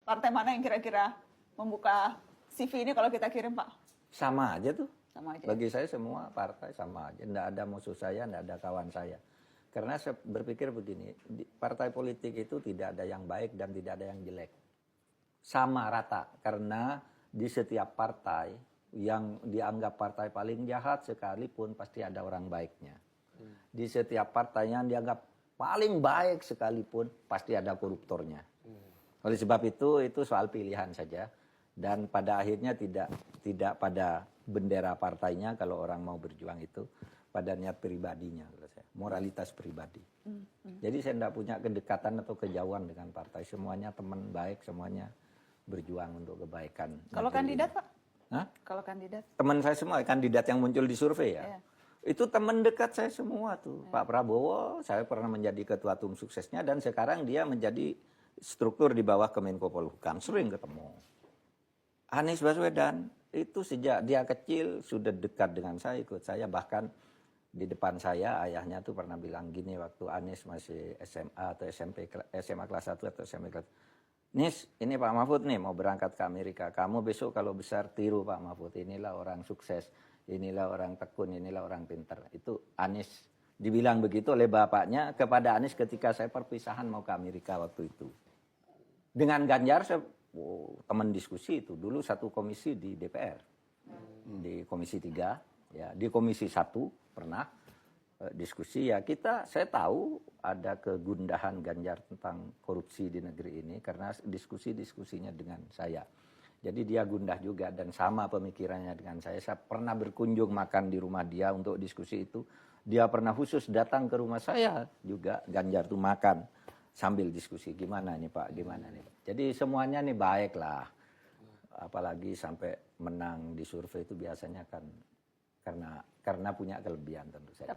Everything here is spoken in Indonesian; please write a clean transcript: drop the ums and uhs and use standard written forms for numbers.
partai mana yang kira-kira membuka CV ini kalau kita kirim, Pak? Sama aja tuh. Sama aja. Bagi saya semua partai sama aja. Nggak ada musuh saya, nggak ada kawan saya. Karena saya berpikir begini, partai politik itu tidak ada yang baik dan tidak ada yang jelek. Sama rata, karena di setiap partai yang dianggap partai paling jahat sekalipun pasti ada orang baiknya. Di setiap partai yang dianggap paling baik sekalipun pasti ada koruptornya. Oleh sebab itu soal pilihan saja. Dan pada akhirnya tidak pada bendera partainya kalau orang mau berjuang itu, pada niat pribadinya, moralitas pribadi. Jadi saya tidak punya kedekatan atau kejauhan dengan partai. Semuanya teman baik, semuanya berjuang untuk kebaikan. Kalau kandidat, Pak? Hah? Kalau kandidat? Teman saya semua, kandidat yang muncul di survei ya. Iya. Itu teman dekat saya semua tuh. Pak Prabowo, saya pernah menjadi ketua tim suksesnya dan sekarang dia menjadi struktur di bawah Kemenko Polhukam. Sering ketemu. Anies Baswedan itu sejak dia kecil sudah dekat dengan saya, ikut saya. Bahkan di depan saya ayahnya tuh pernah bilang gini waktu Anies masih SMA atau SMA kelas 1 atau SMP kelas. Nis, ini Pak Mahfud nih mau berangkat ke Amerika. Kamu besok kalau besar tiru Pak Mahfud. Inilah orang sukses, inilah orang tekun, inilah orang pintar. Itu Anies dibilang begitu oleh bapaknya kepada Anies ketika saya perpisahan mau ke Amerika waktu itu. Dengan Ganjar saya teman diskusi itu dulu satu komisi di DPR, di komisi 3, ya di komisi 1 pernah diskusi ya saya tahu ada kegundahan Ganjar tentang korupsi di negeri ini karena diskusinya dengan saya. Jadi dia gundah juga dan sama pemikirannya dengan saya. Saya pernah berkunjung makan di rumah dia untuk diskusi itu. Dia pernah khusus datang ke rumah saya juga Ganjar tuh makan sambil diskusi gimana nih Pak, gimana nih Pak. Jadi semuanya nih baik lah. Apalagi sampai menang di survei itu biasanya kan karena punya kelebihan tentu saja.